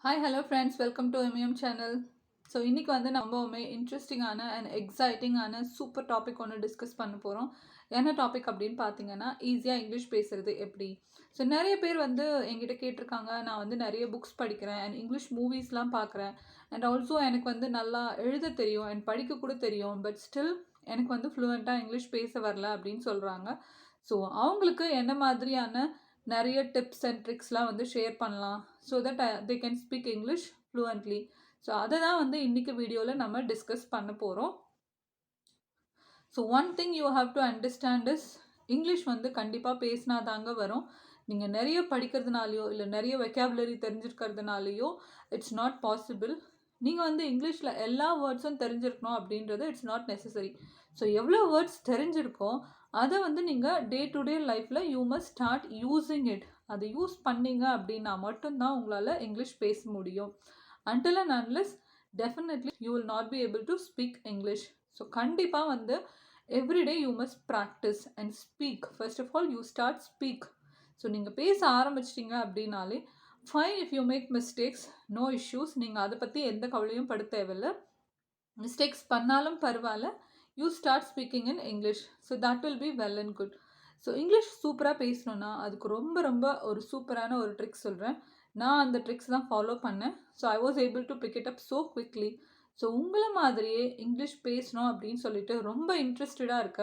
Hi hello friends, welcome to MM channel. So இன்றைக்கி வந்து ரொம்பவுமே இன்ட்ரெஸ்டிங்கான அண்ட் எக்ஸைட்டிங்கான சூப்பர் டாபிக் ஒன்று டிஸ்கஸ் பண்ண போகிறோம். என்ன டாபிக் அப்படின்னு பார்த்தீங்கன்னா, ஈஸியாக இங்கிலீஷ் பேசுகிறது எப்படி. ஸோ நிறைய பேர் வந்து என்கிட்ட கேட்டிருக்காங்க. நான் வந்து நிறைய புக்ஸ் படிக்கிறேன் அண்ட் இங்கிலீஷ் மூவிஸ்லாம் பார்க்குறேன் அண்ட் ஆல்சோ எனக்கு வந்து நல்லா எழுத தெரியும் அண்ட் படிக்க கூட தெரியும். பட் ஸ்டில் எனக்கு வந்து ஃப்ளூவெண்ட்டாக இங்கிலீஷ் பேச வரல அப்படின்னு சொல்கிறாங்க. ஸோ அவங்களுக்கு என்ன மாதிரியான நிறைய டிப்ஸ் அண்ட் ட்ரிக்ஸ்லாம் வந்து ஷேர் பண்ணலாம் so that they can speak English fluently. So அதை தான் வந்து இன்றைக்கி வீடியோவில் நம்ம டிஸ்கஸ் பண்ண போகிறோம். So one thing you have to understand is, English வந்து கண்டிப்பாக பேசினா தாங்க வரும். நீங்கள் நிறைய படிக்கிறதுனாலையோ இல்லை நிறைய வெக்காபுலரி தெரிஞ்சிருக்கிறதுனாலையோ இட்ஸ் நாட் பாசிபிள். நீங்கள் வந்து இங்கிலீஷில் எல்லா வேர்ட்ஸும் தெரிஞ்சிருக்கணும் அப்படின்றது இட்ஸ் நாட் நெசசரி. ஸோ எவ்வளோ வேர்ட்ஸ் தெரிஞ்சிருக்கோ அதை வந்து நீங்கள் டே டு டே லைஃப்பில் you must start using it. அதை யூஸ் பண்ணீங்க அப்படின்னா மட்டும்தான் உங்களால் இங்கிலீஷ் பேச முடியும். Until and unless definitely you will not be able to speak English. So கண்டிப்பாக வந்து everyday you must practise and speak. First of all you start speak. So நீங்கள் பேச ஆரம்பிச்சிட்டிங்க அப்படின்னாலே fine. If you make mistakes, no issues. நீங்கள் அதை பற்றி எந்த கவலையும் பட தேவையில்லை. மிஸ்டேக்ஸ் பண்ணாலும் பரவாயில்ல, you start speaking in English. So that will be well and good. So English சூப்பராக பேசணுன்னா அதுக்கு ரொம்ப ரொம்ப ஒரு சூப்பரான ஒரு ட்ரிக்ஸ் சொல்கிறேன். நான் அந்த ட்ரிக்ஸ் தான் ஃபாலோ பண்ணேன். So I was able to pick it up so quickly. So உங்களை மாதிரியே இங்கிலீஷ் பேசணும் அப்படின்னு சொல்லிட்டு ரொம்ப இன்ட்ரெஸ்டடாக இருக்க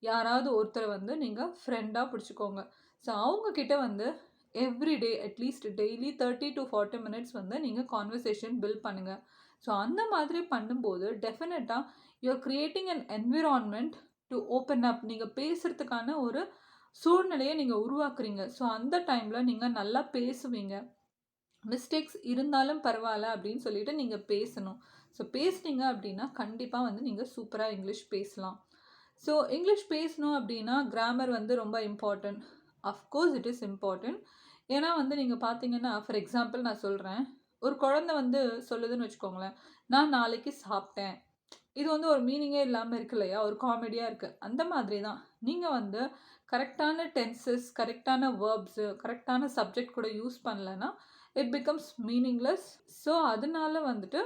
யாராவது ஒருத்தரை வந்து நீங்கள் ஃப்ரெண்டாக பிடிச்சிக்கோங்க. ஸோ அவங்கக்கிட்ட வந்து everyday at least daily 30 to 40 minutes வந்து நீங்கள் கான்வர்சேஷன் பில்ட் பண்ணுங்கள். ஸோ அந்த மாதிரி பண்ணும்போது டெஃபினட்டாக you're creating an environment to open up. நீங்கள் பேசுகிறதுக்கான ஒரு சூழ்நிலையை நீங்கள் உருவாக்குறீங்க. ஸோ அந்த டைமில் நீங்கள் நல்லா பேசுவீங்க. மிஸ்டேக்ஸ் இருந்தாலும் பரவாயில்ல அப்படின்னு சொல்லிட்டு நீங்கள் பேசணும். ஸோ பேசுனீங்க அப்படின்னா கண்டிப்பாக வந்து நீங்கள் சூப்பராக இங்கிலீஷ் பேசலாம். ஸோ இங்கிலீஷ் பேசணும் அப்படின்னா கிராமர் வந்து ரொம்ப important. Of course it is important. ஏன்னா வந்து நீங்கள் பார்த்தீங்கன்னா, ஃபார் எக்ஸாம்பிள் நான் சொல்கிறேன், ஒரு குழந்தை வந்து சொல்லுதுன்னு வச்சுக்கோங்களேன், நான் நாளைக்கு சாப்பிட்டேன். இது வந்து ஒரு மீனிங்கே இல்லாமல் இருக்கு இல்லையா, ஒரு காமெடியாக இருக்குது. அந்த மாதிரி தான் நீங்கள் வந்து கரெக்டான டென்சஸ், கரெக்டான வேர்ப்ஸு, கரெக்டான சப்ஜெக்ட் கூட யூஸ் பண்ணலைன்னா இட் பிகம்ஸ் மீனிங்லெஸ். ஸோ அதனால வந்துட்டு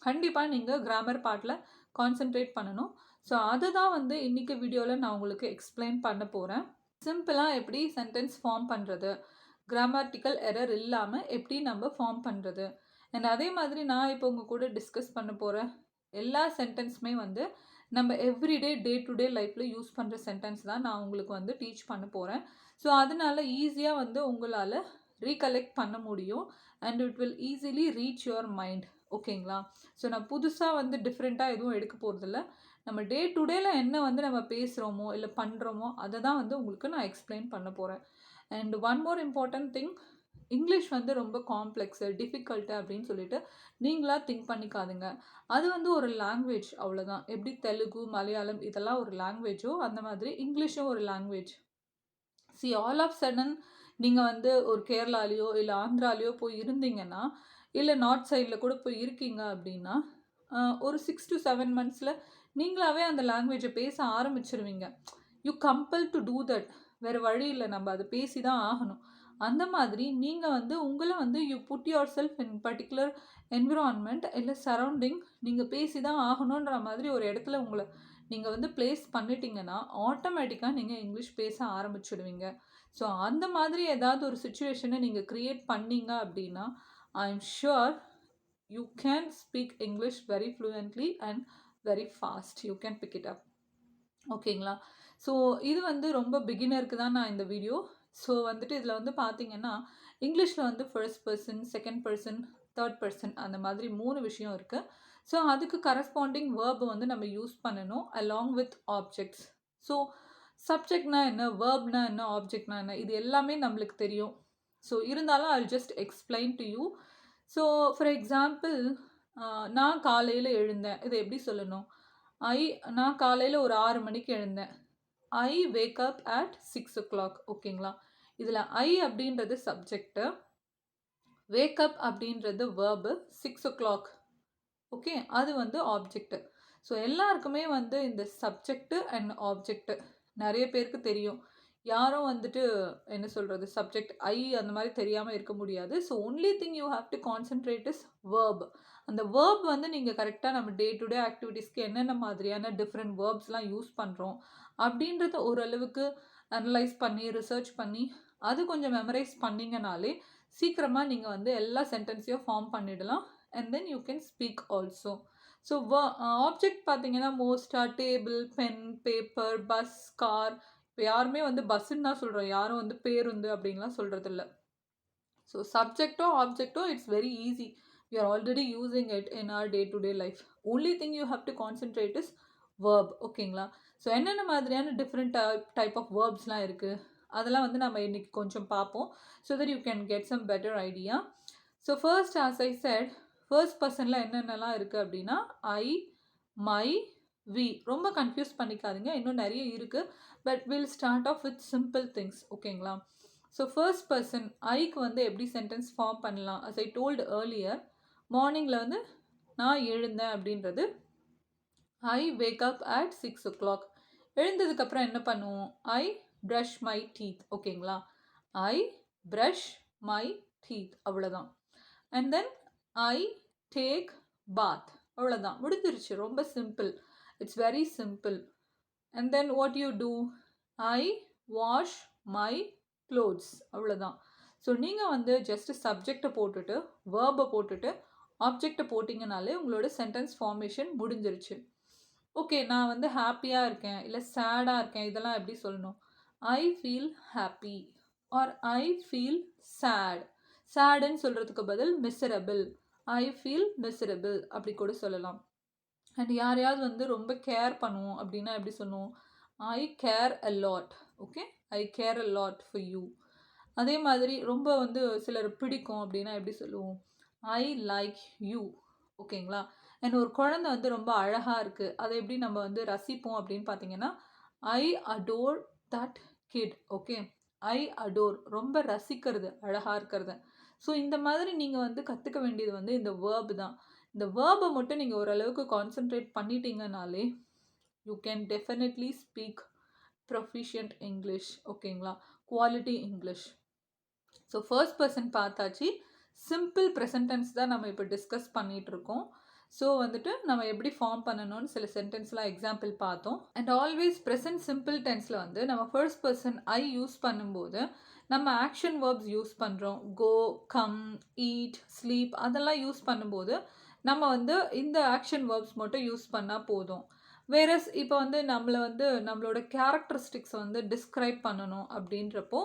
கண்டிப்பாக நீங்கள் கிராமர் பார்ட்டில் கான்சென்ட்ரேட் பண்ணணும். ஸோ அதை தான் வந்து இன்றைக்கி வீடியோவில் நான் உங்களுக்கு எக்ஸ்பிளைன் பண்ண போகிறேன். சிம்பிளாக எப்படி சென்டென்ஸ் ஃபார்ம் பண்ணுறது, கிராமட்டிக்கல் எரர் இல்லாமல் எப்படி நம்ம ஃபார்ம் பண்ணுறது, அண்ட் அதே மாதிரி நான் இப்போ உங்கள் கூட டிஸ்கஸ் பண்ண போகிற எல்லா சென்டென்ஸுமே வந்து நம்ம எவ்ரிடே டே டு டே லைஃப்பில் யூஸ் பண்ணுற சென்டென்ஸ் தான் நான் உங்களுக்கு வந்து டீச் பண்ண போகிறேன். ஸோ அதனால் ஈஸியாக வந்து உங்களால் ரீகலெக்ட் பண்ண முடியும் and it will easily reach your mind. ஓகேங்களா? ஸோ நான் புதுசாக வந்து டிஃப்ரெண்ட்டாக எதுவும் எடுக்க போகிறதில்ல. நம்ம டே டு டேல என்ன வந்து நம்ம பேசுகிறோமோ இல்லை பண்ணுறோமோ அதை தான் வந்து உங்களுக்கு நான் எக்ஸ்பிளைன் பண்ண போகிறேன். And one more important thing, English வந்து ரொம்ப காம்ப்ளெக்ஸு, டிஃபிகல்ட்டு அப்படின்னு சொல்லிட்டு நீங்களாக திங்க் பண்ணிக்காதுங்க. அது வந்து ஒரு லாங்குவேஜ், அவ்வளோதான். எப்படி தெலுங்கு, மலையாளம் இதெல்லாம் ஒரு லாங்குவேஜோ அந்த மாதிரி இங்கிலீஷும் ஒரு லாங்குவேஜ். ஆல் ஆஃப் சடன் நீங்கள் வந்து ஒரு கேரளாலேயோ இல்லை ஆந்திராலேயோ போய் இருந்தீங்கன்னா, இல்லை நார்த் சைடில் கூட போய் இருக்கீங்க அப்படின்னா, ஒரு 6 to 7 monthஸில் நீங்களாவே அந்த லாங்குவேஜை பேச ஆரம்பிச்சிருவீங்க. You compel to do that. வேறு வழி இல்லை, நம்ம அதை பேசி தான் ஆகணும். அந்த மாதிரி நீங்கள் வந்து உங்களை வந்து you put yourself in particular environment இல்லை சரௌண்டிங். நீங்கள் பேசி தான் ஆகணுன்ற மாதிரி ஒரு இடத்துல உங்களை நீங்கள் வந்து பிளேஸ் பண்ணிட்டீங்கன்னா ஆட்டோமேட்டிக்காக நீங்கள் இங்கிலீஷ் பேச ஆரம்பிச்சிடுவீங்க. ஸோ அந்த மாதிரி ஏதாவது ஒரு சுச்சுவேஷனை நீங்கள் க்ரியேட் பண்ணீங்க அப்படின்னா I am sure you can speak English very fluently and very fast. You can big it அப். ஓகேங்களா? ஸோ இது வந்து ரொம்ப பிகினருக்கு தான் நான் இந்த வீடியோ. ஸோ வந்துட்டு இதில் வந்து பார்த்தீங்கன்னா இங்கிலீஷில் வந்து first person, second person, third person அந்த மாதிரி 3 விஷயம் இருக்குது. ஸோ அதுக்கு கரஸ்பாண்டிங் வேர்பை வந்து நம்ம யூஸ் பண்ணணும் அலாங் வித் ஆப்ஜெக்ட்ஸ். ஸோ சப்ஜெக்ட்னா என்ன, வேர்ப்னா என்ன, ஆப்ஜெக்ட்னா என்ன, இது எல்லாமே நம்மளுக்கு தெரியும். ஸோ இருந்தாலும் I just explain to you. So for example, நான் காலையில் எழுந்தேன். இதை எப்படி சொல்லணும்? நான் காலையில் ஒரு 6 மணிக்கு எழுந்தேன். I wake up at 6 o'clock. ஓகேங்களா? இதில் ஐ அப்படின்றது சப்ஜெக்டு, வேக் அப் அப்படின்றது வேர்பு, 6 o'clock ஓகே அது வந்து ஆப்ஜெக்ட். ஸோ எல்லாருக்குமே வந்து இந்த சப்ஜெக்ட் அண்ட் ஆப்ஜெக்ட் நிறைய பேருக்கு தெரியும். யாரும் வந்துட்டு என்ன சொல்கிறது சப்ஜெக்ட் ஐ அந்த மாதிரி தெரியாமல் இருக்க முடியாது. So only thing you have to concentrate is verb. அந்த வேர்ப் வந்து நீங்கள் கரெக்டாக நம்ம டே டு டே ஆக்டிவிட்டீஸ்க்கு என்னென்ன மாதிரியான டிஃப்ரெண்ட் வேர்ப்ஸ்லாம் யூஸ் பண்ணுறோம் அப்படின்றத ஓரளவுக்கு அனலைஸ் பண்ணி ரிசர்ச் பண்ணி அது கொஞ்சம் மெமரைஸ் பண்ணிங்கனாலே சீக்கிரமாக நீங்கள் வந்து எல்லா சென்டென்ஸையும் ஃபார்ம் பண்ணிடலாம். And then you can speak also. So object பார்த்தீங்கன்னா மோஸ்ட்டாக table, pen, paper, bus, car. இப்போ யாருமே வந்து பஸ்ஸுன்னு தான் சொல்கிறோம், யாரும் வந்து பேருந்து அப்படின்லாம் சொல்கிறதில்ல. ஸோ சப்ஜெக்டோ ஆப்ஜெக்டோ it's very easy. We are already using it in our day to day life. Only thing you have to concentrate is verb. ஓகேங்களா? ஸோ என்னென்ன மாதிரியான டிஃப்ரெண்ட் டைப் ஆஃப் வேர்ப்ஸ்லாம் இருக்குது அதெல்லாம் வந்து நம்ம இன்றைக்கி கொஞ்சம் பார்ப்போம். So that you can get some better idea. So first as I said first பர்சனில் என்னென்னலாம் இருக்குது அப்படின்னா ஐ, மை, வி. ரொம்ப கன்ஃபியூஸ் பண்ணிக்காதீங்க, இன்னும் நிறைய இருக்குது. But will start off with simple things. ஓகேங்களா? ஸோ ஃபர்ஸ்ட் பர்சன் ஐக்கு வந்து எப்படி சென்டென்ஸ் ஃபார்ம் பண்ணலாம்? அஸ் ஐ டோல்டு ஏர்லியர், மார்னிங்கில் வந்து நான் எழுந்தேன் அப்படின்றது ஐ வேக் அப் அட் 6 o'clock. எழுந்ததுக்கப்புறம் என்ன பண்ணுவோம்? I brush my teeth. ஓகேங்களா? ஐ ப்ரஷ் மை டீத், அவ்வளோதான். And then I take bath. அவ்வளோதான், முடிஞ்சிருச்சு. ரொம்ப simple. It's very simple. And then what you do? I wash my clothes. அவ்வளோதான். ஸோ நீங்கள் வந்து ஜஸ்ட் சப்ஜெக்டை போட்டுட்டு வேர்பை போட்டுட்டு ஆப்ஜெக்டை போட்டிங்கனாலே உங்களோட சென்டென்ஸ் ஃபார்மேஷன் முடிஞ்சிருச்சு. ஓகே, நான் வந்து ஹாப்பியாக இருக்கேன் இல்லை சேடாக இருக்கேன், இதெல்லாம் எப்படி சொல்லணும்? I feel happy or I feel sad. சேடுன்னு சொல்கிறதுக்கு பதில் மிசரபிள். ஐ ஃபீல் மிசரபிள் அப்படி கூட சொல்லலாம். அண்ட் யாரையாவது வந்து ரொம்ப கேர் பண்ணுவோம் அப்படின்னா எப்படி சொல்லுவோம்? I care a lot. Okay, I care a lot for you. அதே மாதிரி ரொம்ப வந்து சிலர் பிடிக்கும் அப்படின்னா எப்படி சொல்லுவோம்? I like you. ஓகேங்களா? அண்ட் ஒரு குழந்தை வந்து ரொம்ப அழகாக இருக்குது, அதை எப்படி நம்ம வந்து ரசிப்போம் அப்படின்னு பார்த்தீங்கன்னா I adore that kid. Okay, I adore, ரொம்ப ரசிக்கிறது, அழகாக இருக்கிறது. ஸோ இந்த மாதிரி நீங்கள் வந்து கற்றுக்க வேண்டியது வந்து இந்த வேர்பு தான். இந்த வேர்பை மட்டும் நீங்கள் ஓரளவுக்கு கான்சென்ட்ரேட் பண்ணிட்டீங்கனாலே you can definitely speak proficient English. ஓகேங்களா? Quality English. So first person பார்த்தாச்சு. சிம்பிள் ப்ரெசன்டென்ஸ் தான் நம்ம இப்போ டிஸ்கஸ் பண்ணிகிட்ருக்கோம். ஸோ வந்துட்டு நம்ம எப்படி ஃபார்ம் பண்ணணும்னு சில சென்டென்ஸ்லாம் எக்ஸாம்பிள் பார்த்தோம். அண்ட் ஆல்வேஸ் ப்ரெசன்ட் சிம்பிள் டென்ஸில் வந்து நம்ம ஃபர்ஸ்ட் பர்சன் ஐ யூஸ் பண்ணும்போது நம்ம ஆக்ஷன் வேர்ப்ஸ் யூஸ் பண்ணுறோம். கோ, கம், ஈட், ஸ்லீப் அதெல்லாம் யூஸ் பண்ணும்போது நம்ம வந்து இந்த ஆக்ஷன் வேர்ப்ஸ் மட்டும் யூஸ் பண்ணால் போதும். வேறஸ் இப்போ வந்து நம்மளோட கேரக்டரிஸ்டிக்ஸை வந்து டிஸ்கிரைப் பண்ணணும் அப்படின்றப்போ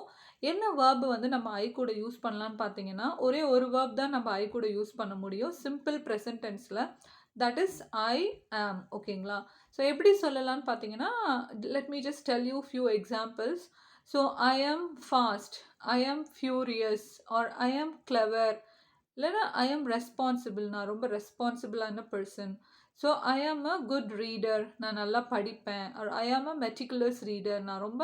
என்ன வேர்பு வந்து நம்ம ஐ கூட யூஸ் பண்ணலான்னு பார்த்தீங்கன்னா ஒரே ஒரு வேர்ப் தான் நம்ம ஐ கூட யூஸ் பண்ண முடியும் சிம்பிள் ப்ரெசன்ட் டென்ஸில். That is I am. ஓகேங்களா? ஸோ எப்படி சொல்லலான்னு பார்த்தீங்கன்னா let me just tell you few examples. So I am fast, ஐ ஆம் ஃபியூரியஸ் ஆர் ஐ ஆம் கிளவர். இல்லைனா ஐ ஆம் ரெஸ்பான்சிபிள், நான் ரொம்ப ரெஸ்பான்சிபிளான பர்சன். ஸோ ஐ ஆம் அ குட் ரீடர், நான் நல்லா படிப்பேன். ஆர் ஐ ஆம் அ மெட்டிகுலஸ் ரீடர், நான் ரொம்ப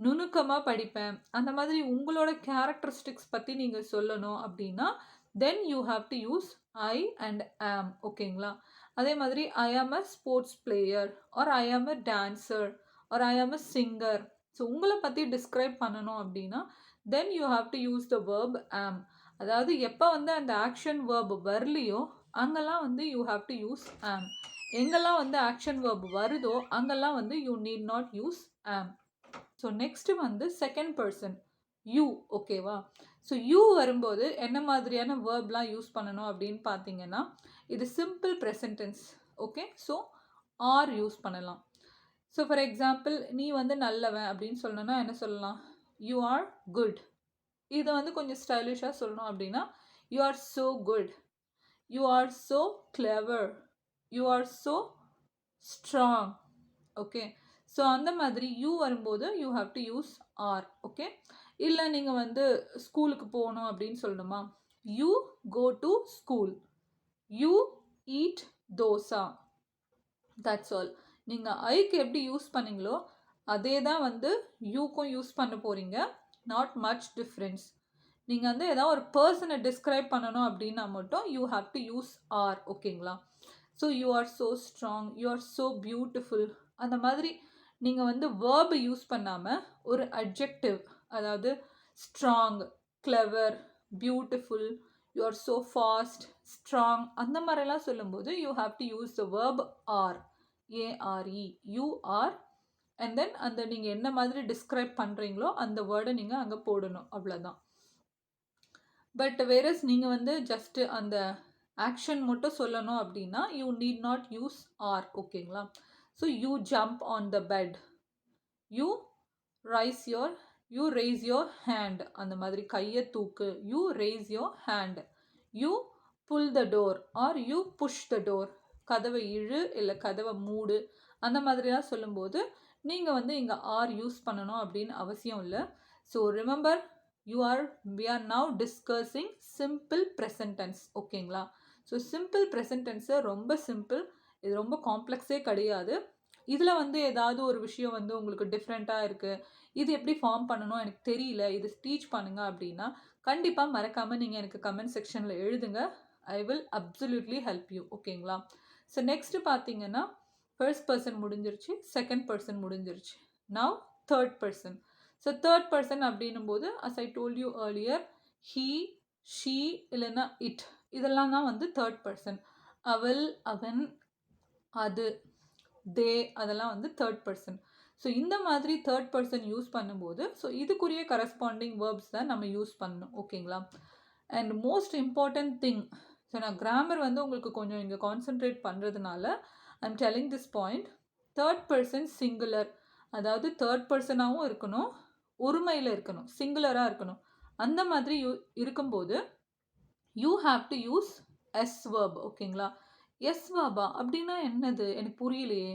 நுணுக்கமாக படிப்பேன். அந்த மாதிரி உங்களோட கேரக்டரிஸ்டிக்ஸ் பற்றி நீங்கள் சொல்லணும் அப்படின்னா then you have to use I and ஆம். ஓகேங்களா? அதே மாதிரி ஐ ஆம் அ ஸ்போர்ட்ஸ் பிளேயர் ஆர் ஐ ஆம் அ டான்சர் ஆர் ஐ ஆம் அ சிங்கர். ஸோ உங்களை பற்றி டிஸ்கிரைப் பண்ணணும் அப்படின்னா then you have to use the verb ஆம். அதாவது எப்போ வந்து அந்த ஆக்ஷன் வேர்ப் வரலையோ அங்கெல்லாம் வந்து யூ ஹாவ் டு யூஸ் ஆம். எங்கெல்லாம் வந்து ஆக்ஷன் வேர்ப் வருதோ அங்கெல்லாம் வந்து you need not use am. So next வந்து செகண்ட் பர்சன் யூ. ஓகேவா? ஸோ யூ வரும்போது என்ன மாதிரியான வேர்ப்லாம் யூஸ் பண்ணணும் அப்படின்னு பார்த்தீங்கன்னா இது simple present tense. Okay, so are use பண்ணலாம். ஸோ ஃபார் எக்ஸாம்பிள் நீ வந்து நல்லவன் அப்படின்னு சொல்லணும்னா என்ன சொல்லலாம்? You are good. இதை வந்து கொஞ்சம் ஸ்டைலிஷாக சொல்லணும் அப்படின்னா you are so good, you are so clever, you are so strong. Okay, so அந்த மாதிரி யூ வரும்போது you have to use are. Okay, இல்லை நீங்கள் வந்து ஸ்கூலுக்கு போகணும் அப்படின்னு சொல்லணுமா? You go to school, you eat dosa. That's all. நீங்கள் ஐக்கு எப்படி யூஸ் பண்ணீங்களோ அதே தான் வந்து யூக்கும் யூஸ் பண்ண போகிறீங்க. Not much difference. நீங்கள் வந்து ஏதாவது ஒரு பர்சனை டிஸ்கிரைப் பண்ணணும் அப்படின்னா மட்டும் you have to use are. ஓகேங்களா? So you are so strong, you are so beautiful. அந்த மாதிரி நீங்கள் வந்து வேர்பை யூஸ் பண்ணாமல் ஒரு அட்ஜெக்டிவ், அதாவது strong, clever, beautiful, you are so fast, strong, அந்த மாதிரிலாம் சொல்லும்போது you have to use the verb are, A R E, you are, and then அந்த நீங்கள் என்ன மாதிரி டிஸ்கிரைப் பண்ணுறீங்களோ அந்த வேர்டை நீங்கள் அங்கே போடணும், அவ்வளோதான். பட் வேறஸ் நீங்கள் வந்து ஜஸ்ட்டு அந்த ஆக்ஷன் மட்டும் சொல்லணும் அப்படின்னா you need not use are, ஓகேங்களா? So you jump on the bed, you raise your hand, அந்த மாதிரி கையை தூக்கு, you raise your hand, you pull the door or you push the door, கதவை இழு இல்லை கதவை மூடு, அந்த மாதிரிலாம் சொல்லும்போது நீங்கள் வந்து இங்கே ஆர் யூஸ் பண்ணணும் அப்படின்னு அவசியம் இல்லை. So remember, we are now discussing simple present tense, ஓகேங்களா? ஸோ சிம்பிள் ப்ரெசன்ட் டென்ஸு ரொம்ப சிம்பிள், இது ரொம்ப காம்ப்ளெக்ஸே கிடையாது. இதில் வந்து ஏதாவது ஒரு விஷயம் வந்து உங்களுக்கு டிஃப்ரெண்ட்டாக இருக்குது, இது எப்படி ஃபார்ம் பண்ணணும் எனக்கு தெரியல, இது டீச் பண்ணுங்க அப்படின்னா கண்டிப்பாக மறக்காமல் நீங்கள் எனக்கு கமெண்ட் செக்ஷனில் எழுதுங்க. I will absolutely help you, ஓகேங்களா? ஸோ நெக்ஸ்ட்டு பார்த்தீங்கன்னா ஃபர்ஸ்ட் பர்சன் முடிஞ்சிருச்சு, செகண்ட் பர்சன் முடிஞ்சிருச்சு. Now third person. So third person அப்படின்னும் போது as I told you earlier, he, she இல்லைன்னா it, இதெல்லாம் தான் வந்து தேர்ட் பர்சன். அவள், அவன், அது, தே, அதெல்லாம் வந்து தேர்ட் பர்சன். ஸோ இந்த மாதிரி தேர்ட் பர்சன் யூஸ் பண்ணும்போது ஸோ இதுக்குரிய கரஸ்பாண்டிங் வேர்ப்ஸ் தான் நம்ம யூஸ் பண்ணணும், ஓகேங்களா? And most important thing, so நான் கிராமர் வந்து உங்களுக்கு கொஞ்சம் இங்கே கான்சென்ட்ரேட் பண்ணுறதுனால I'm telling this point. Third person singular, அதாவது தேர்ட் பர்சனாகவும் இருக்கணும், ஒருமையில் இருக்கணும், சிங்குலராக இருக்கணும். அந்த மாதிரி இருக்கும்போது you have to use S verb, ஓகேங்களா? எஸ் வேர்பா அப்படின்னா என்னது எனக்கு புரியலையே.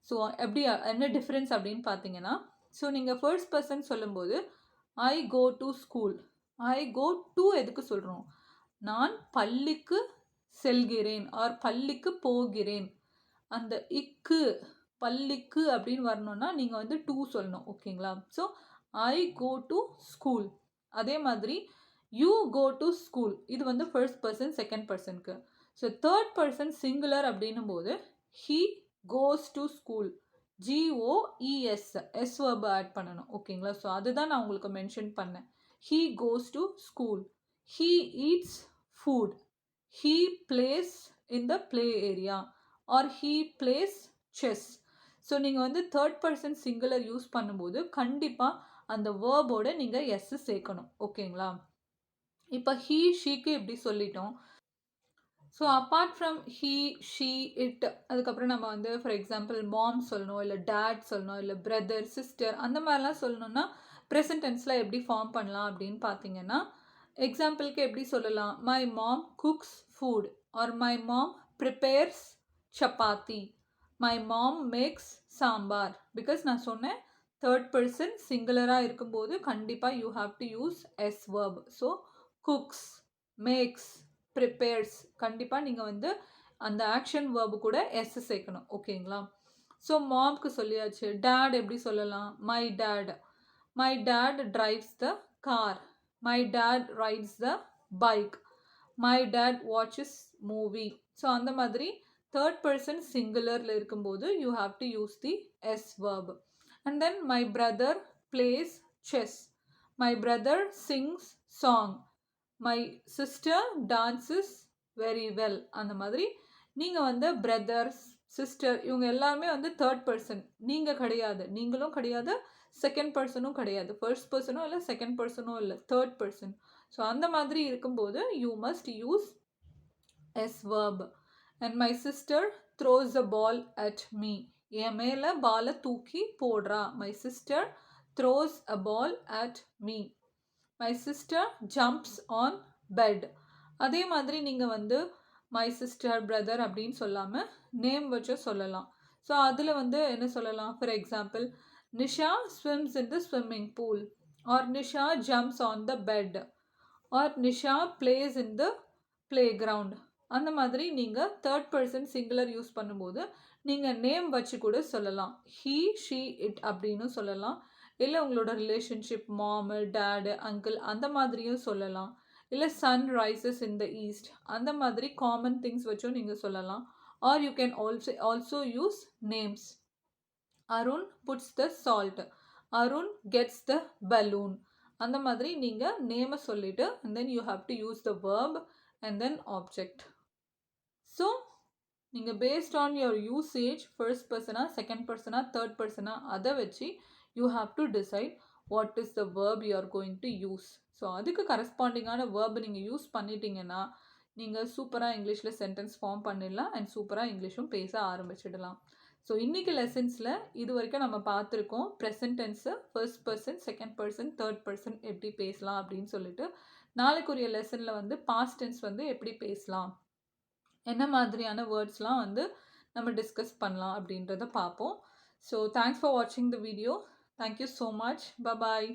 ஸோ எப்படி என்ன டிஃப்ரென்ஸ் அப்படின்னு பார்த்தீங்கன்னா, ஸோ நீங்கள் ஃபர்ஸ்ட் பர்சன் சொல்லும்போது I go to school, I go to எதுக்கு சொல்கிறோம், நான் பள்ளிக்கு செல்கிறேன் ஆர் பள்ளிக்கு போகிறேன். அந்த இக்கு பள்ளிக்கு அப்படின்னு வரணும்னா நீங்கள் வந்து டூ சொல்லணும், ஓகேங்களா? So I go to school. அதே மாதிரி யூ கோ டு ஸ்கூல், இது வந்து ஃபர்ஸ்ட் பர்சன் செகண்ட் பர்சனுக்கு. ஸோ தேர்ட் பர்சன் சிங்குலர் அப்படின்னும் போது he goes to school, GOES, S verb add பண்ணணும், ஓகேங்களா? ஸோ அதுதான் நான் உங்களுக்கு மென்ஷன் பண்ணேன். He goes to school, he eats food, he plays in the play area or he plays chess. So நீங்கள் வந்து தேர்ட் பர்சன் சிங்குலர் யூஸ் பண்ணும்போது கண்டிப்பாக அந்த வேர்போட நீங்கள் எஸ் சேர்க்கணும், ஓகேங்களா? இப்போ ஹீ ஷீக்கு எப்படி சொல்லிட்டோம். So apart from he she it, அதுக்கப்புறம் நம்ம வந்து ஃபார் எக்ஸாம்பிள் மாம் சொல்லணும், இல்லை டேட் சொல்லணும், இல்லை பிரதர் சிஸ்டர், அந்த மாதிரிலாம் சொல்லணும்னா ப்ரெசன்ட் டென்ஸில் எப்படி ஃபார்ம் பண்ணலாம் அப்படின்னு பார்த்தீங்கன்னா, எக்ஸாம்பிளுக்கு எப்படி சொல்லலாம், my mom cooks food or my mom prepares chapati, my mom makes sambar. Because நான் சொன்னேன் தேர்ட் பர்சன் சிங்குலராக இருக்கும்போது கண்டிப்பாக you have to use S verb. So cooks, makes, prepares, கண்டிப்பாக நீங்கள் வந்து அந்த ஆக்ஷன் வேர்பு கூட எஸ் சேர்க்கணும், ஓகேங்களா? ஸோ மாம்க்கு சொல்லியாச்சு. டேட் எப்படி சொல்லலாம், my dad drives the car, my dad rides the bike, my dad watches movie. So அந்த மாதிரி தேர்ட் பர்சன் சிங்குலரில் இருக்கும்போது you have to use the S verb. And then my brother plays chess, my brother sings song, my sister dances very well. அந்த மாதிரி நீங்கள் வந்து brothers sister இவங்க எல்லாருமே வந்து தேர்ட் பர்சன், நீங்கள் கிடையாது, நீங்களும் கிடையாது, செகண்ட் பர்சனும் கிடையாது, ஃபர்ஸ்ட் பர்சனும் இல்லை செகண்ட் பர்சனும் இல்லை, தேர்ட் பர்சன். ஸோ அந்த மாதிரி இருக்கும்போது you must use S verb. And my sister throws a ball at me, என் மேலே பாலை தூக்கி போடுறா, my sister throws a ball at me. My sister jumps on bed. அதே மாதிரி நீங்கள் வந்து மை சிஸ்டர் பிரதர் அப்படின்னு சொல்லாமல் நேம் வச்சு சொல்லலாம். ஸோ அதில் வந்து என்ன சொல்லலாம், for example Nisha swims in the swimming pool or Nisha jumps on the bed or Nisha plays in the play ground. அந்த மாதிரி நீங்கள் தேர்ட் பர்சன் சிங்குலர் யூஸ் பண்ணும்போது நீங்கள் நேம் வச்சு கூட சொல்லலாம். ஹீ ஷீ இட் அப்படின்னு சொல்லலாம். இல்லை உங்களோட ரிலேஷன்ஷிப் மாமு டேடு அங்கிள் அந்த மாதிரியும் சொல்லலாம். இல்லை sun rises in the east, அந்த மாதிரி காமன் திங்ஸ் வச்சும் நீங்கள் சொல்லலாம். Or you can also use names. Arun puts the salt. Arun gets the balloon. அந்த மாதிரி நீங்கள் நேமை சொல்லிவிட்டு and then you have to use the verb and then object. So நீங்கள் based on your usage first persona, second persona, third persona அதை வச்சு you have to decide what is the verb you are going to use. So அதுக்கு கரஸ்பாண்டிங்கான verb நீங்கள் use பண்ணிட்டீங்கன்னா நீங்கள் சூப்பராக இங்கிலீஷில் sentence form பண்ணிடலாம் அண்ட் சூப்பராக இங்கிலீஷும் பேச ஆரம்பிச்சிடலாம். ஸோ இன்றைக்கி லெசன்ஸில் இது வரைக்கும் நம்ம பார்த்துருக்கோம் present tens first person, second person, third person எப்படி பேசலாம் அப்படின்னு சொல்லிட்டு. நாளைக்குரிய லெசனில் வந்து பாஸ்ட் டென்ஸ் வந்து எப்படி பேசலாம், என்ன மாதிரியான வேர்ட்ஸ்லாம் வந்து நம்ம டிஸ்கஸ் பண்ணலாம் அப்படின்றத பார்ப்போம். ஸோ தேங்க்ஸ் ஃபார் வாட்சிங் the video. Thank you so much. Bye bye.